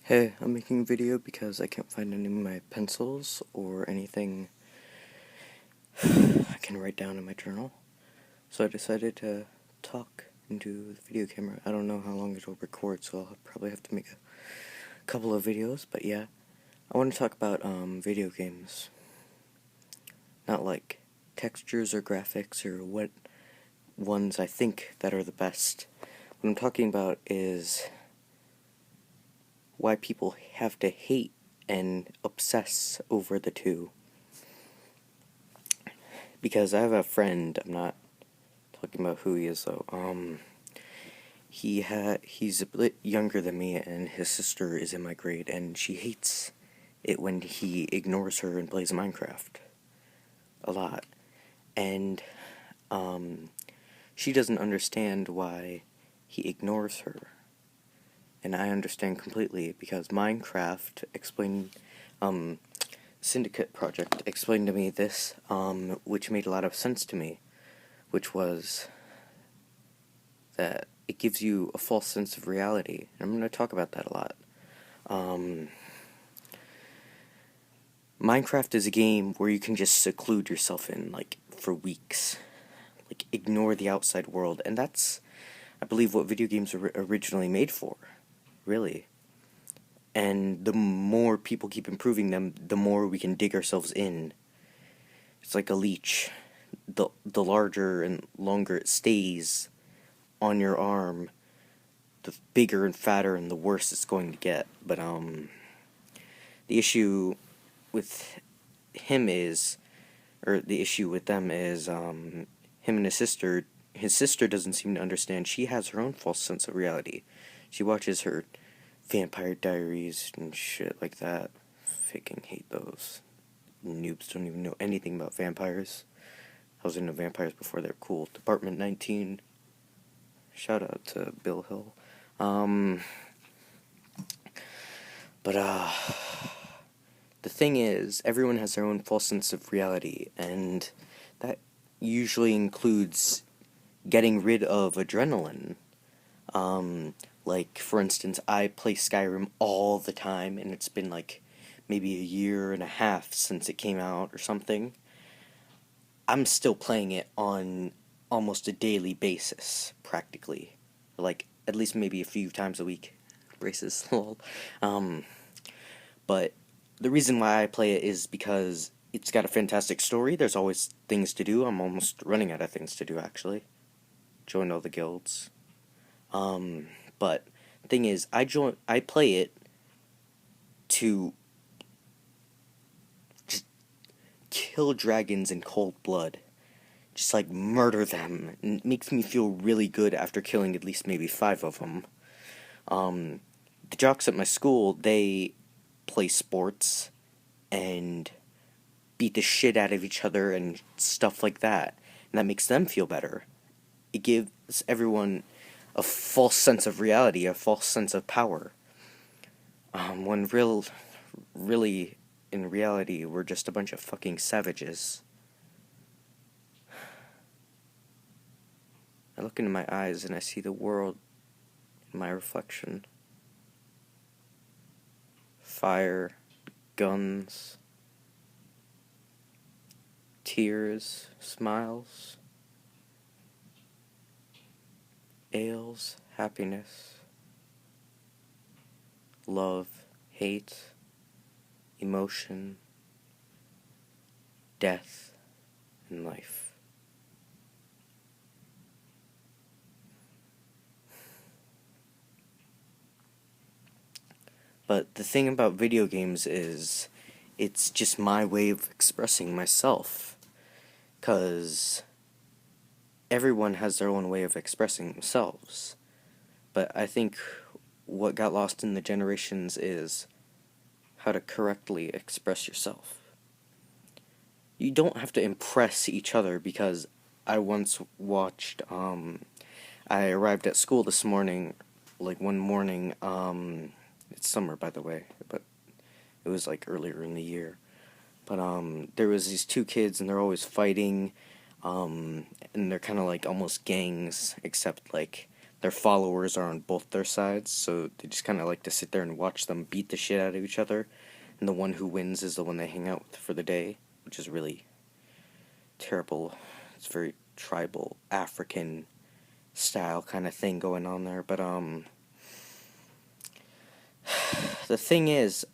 Hey, I'm making a video because I can't find any of my pencils or anything I can write down in my journal. So I decided to talk into the video camera. I don't know how long it'll record, so I'll probably have to make a couple of videos, but yeah. I want to talk about video games. Not like textures or graphics or what ones I think that are the best. What I'm talking about is why people have to hate and obsess over the two. Because I have a friend, I'm not talking about who he is though, he's a bit younger than me, and his sister is in my grade, and she hates it when he ignores her and plays Minecraft. A lot. And, she doesn't understand why he ignores her. And I understand completely, because Minecraft explained, Syndicate Project explained to me this, which made a lot of sense to me, which was that it gives you a false sense of reality. And I'm going to talk about that a lot. Minecraft is a game where you can just seclude yourself in, like, for weeks. Like, ignore the outside world. And that's, I believe, what video games were originally made for. Really. And the more people keep improving them, the more we can dig ourselves in. It's like a leech. The larger and longer it stays on your arm, the bigger and fatter and the worse it's going to get. But the issue with him is, or the issue with them is, him and his sister doesn't seem to understand. She has her own false sense of reality. She watches her Vampire Diaries and shit like that. Fucking hate those. Noobs don't even know anything about vampires. I was into vampires before they're cool. Department 19. Shout out to Bill Hill. The thing is, everyone has their own false sense of reality, and that usually includes getting rid of adrenaline. Like, for instance, I play Skyrim all the time, and it's been like maybe a year and a half since it came out or something. I'm still playing it on almost a daily basis, practically. Like, at least maybe a few times a week. Braces, lol. But the reason why I play it is because it's got a fantastic story. There's always things to do. I'm almost running out of things to do, actually. Join all the guilds. But the thing is, I play it to just kill dragons in cold blood. Just, like, murder them. And it makes me feel really good after killing at least maybe 5 of them. The jocks at my school, they play sports and beat the shit out of each other and stuff like that. And that makes them feel better. It gives everyone a false sense of reality, a false sense of power. When really, in reality, we're just a bunch of fucking savages. I look into my eyes and I see the world in my reflection. Fire, guns, tears, smiles, ales, happiness, love, hate, emotion, death, and life. But the thing about video games is, it's just my way of expressing myself. 'Cause everyone has their own way of expressing themselves. But I think what got lost in the generations is how to correctly express yourself. You don't have to impress each other, because I once watched, I arrived at school this morning, like one morning, it's summer, by the way, but it was like earlier in the year. But there was these 2 kids, and they're always fighting, and they're kind of like almost gangs, except like their followers are on both their sides, so they just kind of like to sit there and watch them beat the shit out of each other, and the one who wins is the one they hang out with for the day, which is really terrible. It's very tribal, African style kind of thing going on there, but the thing is,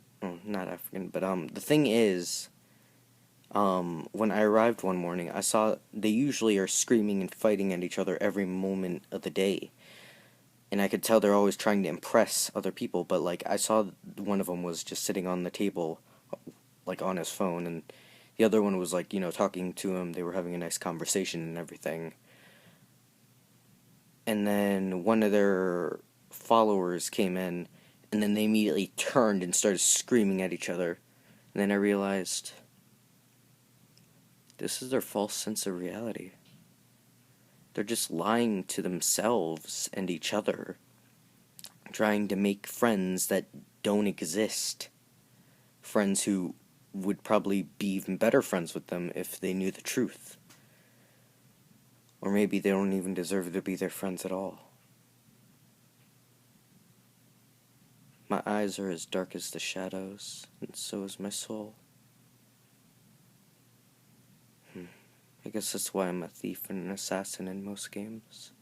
not African, but the thing is, when I arrived one morning, I saw they usually are screaming and fighting at each other every moment of the day. And I could tell they're always trying to impress other people, but, like, I saw one of them was just sitting on the table, like, on his phone, and the other one was, like, talking to him. They were having a nice conversation and everything. And then one of their followers came in, and then they immediately turned and started screaming at each other. And then I realized, this is their false sense of reality. They're just lying to themselves and each other, trying to make friends that don't exist. Friends who would probably be even better friends with them if they knew the truth. Or maybe they don't even deserve to be their friends at all. My eyes are as dark as the shadows, and so is my soul. I guess that's why I'm a thief and an assassin in most games.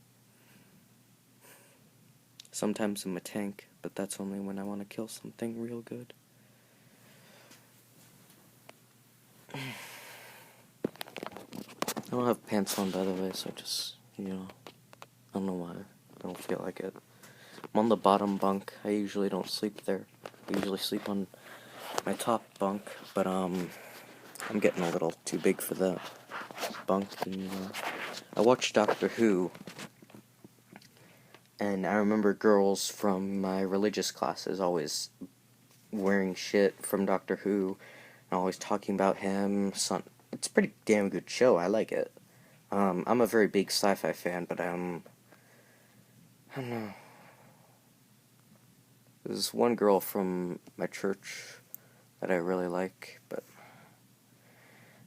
Sometimes I'm a tank, but that's only when I want to kill something real good. I don't have pants on, by the way, so I just, I don't know why. I don't feel like it. I'm on the bottom bunk. I usually don't sleep there. I usually sleep on my top bunk, but, I'm getting a little too big for that bunk, and, I watched Doctor Who, and I remember girls from my religious classes always wearing shit from Doctor Who, and always talking about him. It's a pretty damn good show. I like it. I'm a very big sci-fi fan, but I don't know. There's one girl from my church that I really like, but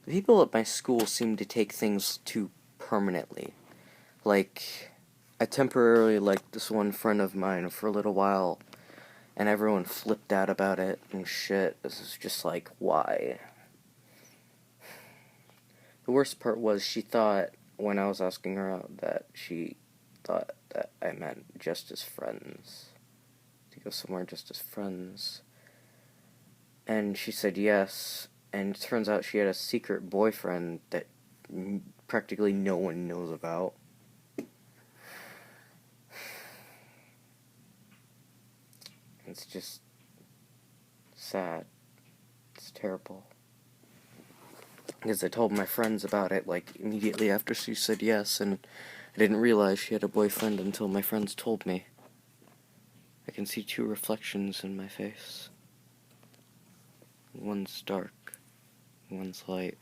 the people at my school seem to take things too permanently. Like, I temporarily liked this one friend of mine for a little while, and everyone flipped out about it and shit. This is just like, why? The worst part was she thought, when I was asking her out, that she thought that I meant just as friends. To go somewhere just as friends. And she said yes, and it turns out she had a secret boyfriend that practically no one knows about. It's just sad. It's terrible. Because I told my friends about it, like, immediately after she said yes, and I didn't realize she had a boyfriend until my friends told me. I can see two reflections in my face. One's dark, one's light.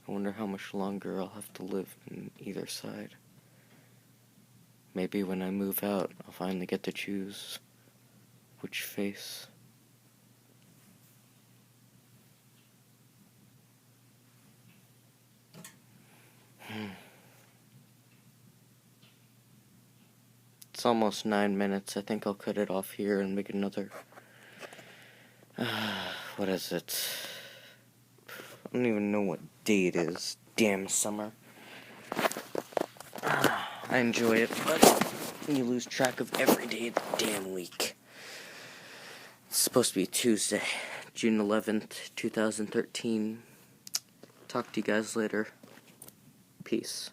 I wonder how much longer I'll have to live in either side. Maybe when I move out, I'll finally get to choose which face. It's almost 9 minutes. I think I'll cut it off here and make another. What is it? I don't even know what day it is. Damn summer. I enjoy it, but you lose track of every day of the damn week. It's supposed to be Tuesday, June 11th, 2013. Talk to you guys later. Peace.